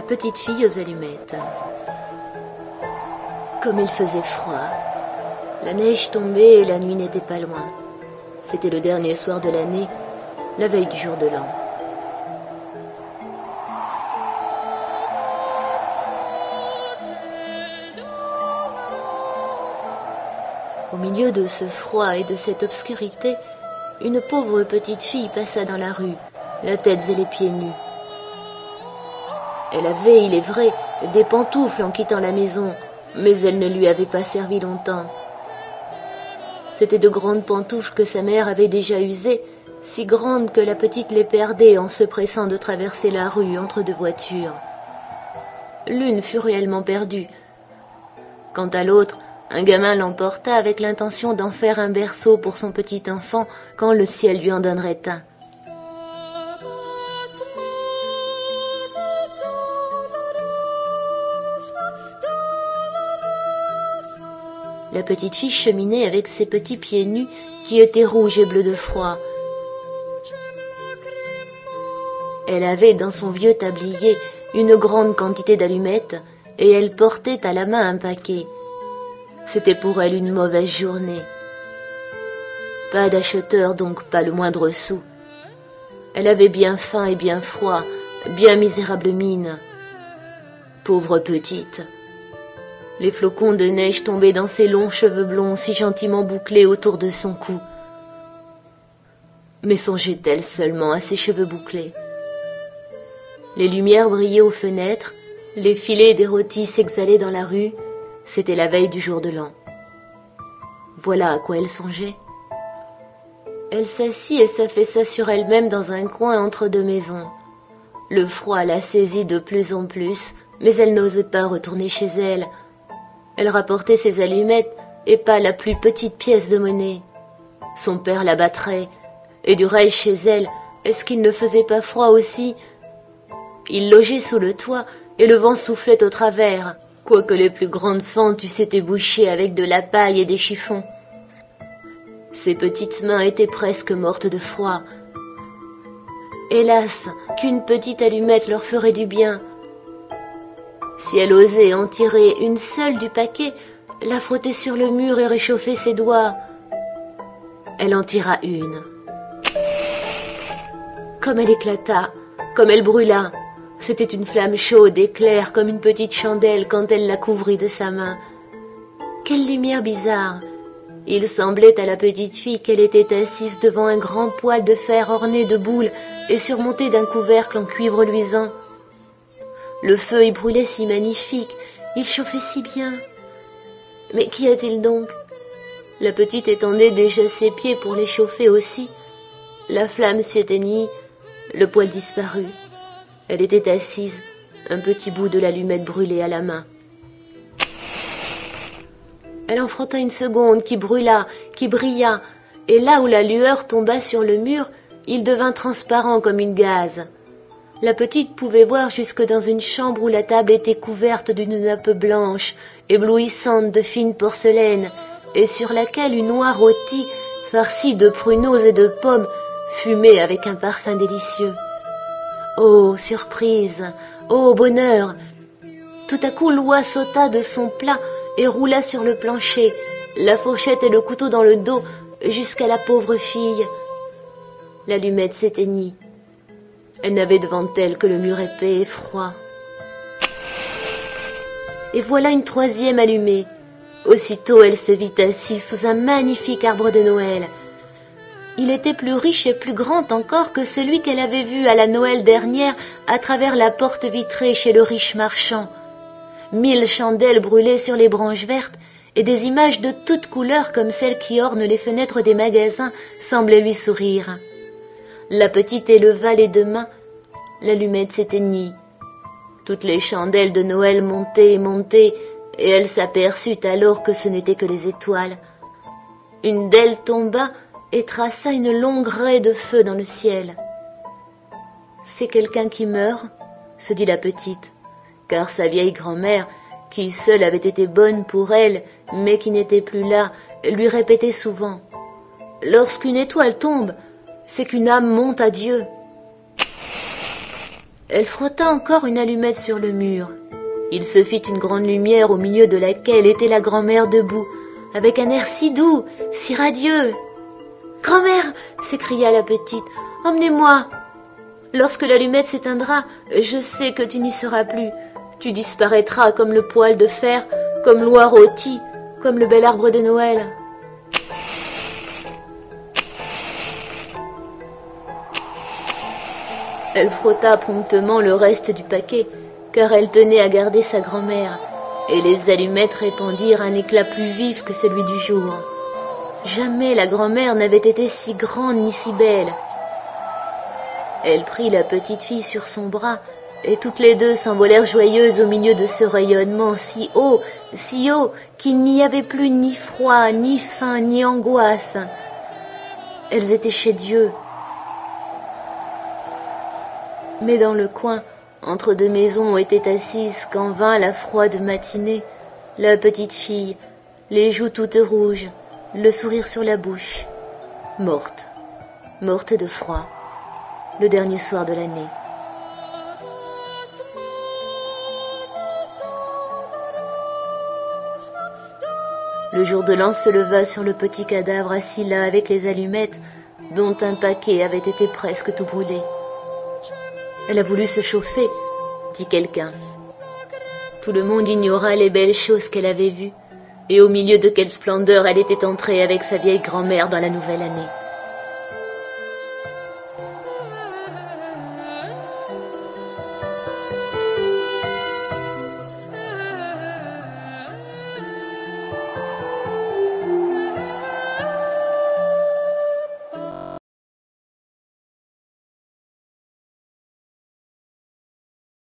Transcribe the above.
petite fille aux allumettes. Comme il faisait froid, la neige tombait et la nuit n'était pas loin. C'était le dernier soir de l'année, la veille du jour de l'an. Au milieu de ce froid et de cette obscurité, une pauvre petite fille passa dans la rue, la tête et les pieds nus. Elle avait, il est vrai, des pantoufles en quittant la maison, mais elles ne lui avaient pas servi longtemps. C'étaient de grandes pantoufles que sa mère avait déjà usées, si grandes que la petite les perdait en se pressant de traverser la rue entre deux voitures. L'une fut réellement perdue. Quant à l'autre, un gamin l'emporta avec l'intention d'en faire un berceau pour son petit enfant quand le ciel lui en donnerait un. La petite fille cheminait avec ses petits pieds nus qui étaient rouges et bleus de froid. Elle avait dans son vieux tablier une grande quantité d'allumettes et elle portait à la main un paquet. C'était pour elle une mauvaise journée. Pas d'acheteur, donc pas le moindre sou. Elle avait bien faim et bien froid, bien misérable mine. Pauvre petite. Les flocons de neige tombaient dans ses longs cheveux blonds si gentiment bouclés autour de son cou. Mais songeait-elle seulement à ses cheveux bouclés? Les lumières brillaient aux fenêtres, les filets des rôtis s'exhalaient dans la rue. C'était la veille du jour de l'an. Voilà à quoi elle songeait. Elle s'assit et s'affaissa sur elle-même dans un coin entre deux maisons. Le froid la saisit de plus en plus, mais elle n'osait pas retourner chez elle. Elle rapportait ses allumettes et pas la plus petite pièce de monnaie. Son père la battrait, et du reste chez elle, est-ce qu'il ne faisait pas froid aussi? Il logeait sous le toit et le vent soufflait au travers, quoique les plus grandes fentes eussent été bouchées avec de la paille et des chiffons. Ses petites mains étaient presque mortes de froid. Hélas, qu'une petite allumette leur ferait du bien. Si elle osait en tirer une seule du paquet, la frotter sur le mur et réchauffer ses doigts. Elle en tira une. Comme elle éclata, comme elle brûla, c'était une flamme chaude et claire comme une petite chandelle quand elle la couvrit de sa main. Quelle lumière bizarre! Il semblait à la petite fille qu'elle était assise devant un grand poêle de fer orné de boules et surmonté d'un couvercle en cuivre luisant. Le feu y brûlait si magnifique, il chauffait si bien. Mais qu'y a-t-il donc? La petite étendait déjà ses pieds pour les chauffer aussi. La flamme s'éteignit, le poêle disparut. Elle était assise, un petit bout de l'allumette brûlée à la main. Elle en frotta une seconde qui brûla, qui brilla, et là où la lueur tomba sur le mur, il devint transparent comme une gaze. La petite pouvait voir jusque dans une chambre où la table était couverte d'une nappe blanche, éblouissante de fine porcelaine, et sur laquelle une oie rôtie, farcie de pruneaux et de pommes, fumait avec un parfum délicieux. Oh, surprise! Oh, bonheur! Tout à coup, l'oie sauta de son plat et roula sur le plancher, la fourchette et le couteau dans le dos, jusqu'à la pauvre fille. L'allumette s'éteignit. Elle n'avait devant elle que le mur épais et froid. Et voilà une troisième allumée. Aussitôt, elle se vit assise sous un magnifique arbre de Noël. Il était plus riche et plus grand encore que celui qu'elle avait vu à la Noël dernière à travers la porte vitrée chez le riche marchand. 1000 chandelles brûlaient sur les branches vertes et des images de toutes couleurs comme celles qui ornent les fenêtres des magasins semblaient lui sourire. La petite éleva les deux mains, l'allumette s'éteignit. Toutes les chandelles de Noël montaient et montaient, et elle s'aperçut alors que ce n'étaient que les étoiles. Une d'elles tomba et traça une longue raie de feu dans le ciel. « C'est quelqu'un qui meurt ?» se dit la petite, car sa vieille grand-mère, qui seule avait été bonne pour elle, mais qui n'était plus là, lui répétait souvent « Lorsqu'une étoile tombe, c'est qu'une âme monte à Dieu. » Elle frotta encore une allumette sur le mur. Il se fit une grande lumière au milieu de laquelle était la grand-mère debout, avec un air si doux, si radieux. « Grand-mère !» s'écria la petite, « emmenez-moi !» Lorsque l'allumette s'éteindra, je sais que tu n'y seras plus. Tu disparaîtras comme le poêle de fer, comme l'oie rôtie, comme le bel arbre de Noël. Elle frotta promptement le reste du paquet, car elle tenait à garder sa grand-mère, et les allumettes répandirent un éclat plus vif que celui du jour. Jamais la grand-mère n'avait été si grande ni si belle. Elle prit la petite fille sur son bras, et toutes les deux s'envolèrent joyeuses au milieu de ce rayonnement si haut, qu'il n'y avait plus ni froid, ni faim, ni angoisse. Elles étaient chez Dieu. Mais dans le coin, entre deux maisons, était assise quand vint la froide matinée, la petite fille, les joues toutes rouges, le sourire sur la bouche, morte, morte de froid, le dernier soir de l'année. Le jour de l'an se leva sur le petit cadavre assis là avec les allumettes, dont un paquet avait été presque tout brûlé. Elle a voulu se chauffer, dit quelqu'un. Tout le monde ignora les belles choses qu'elle avait vues, et au milieu de quelle splendeur elle était entrée avec sa vieille grand-mère dans la nouvelle année.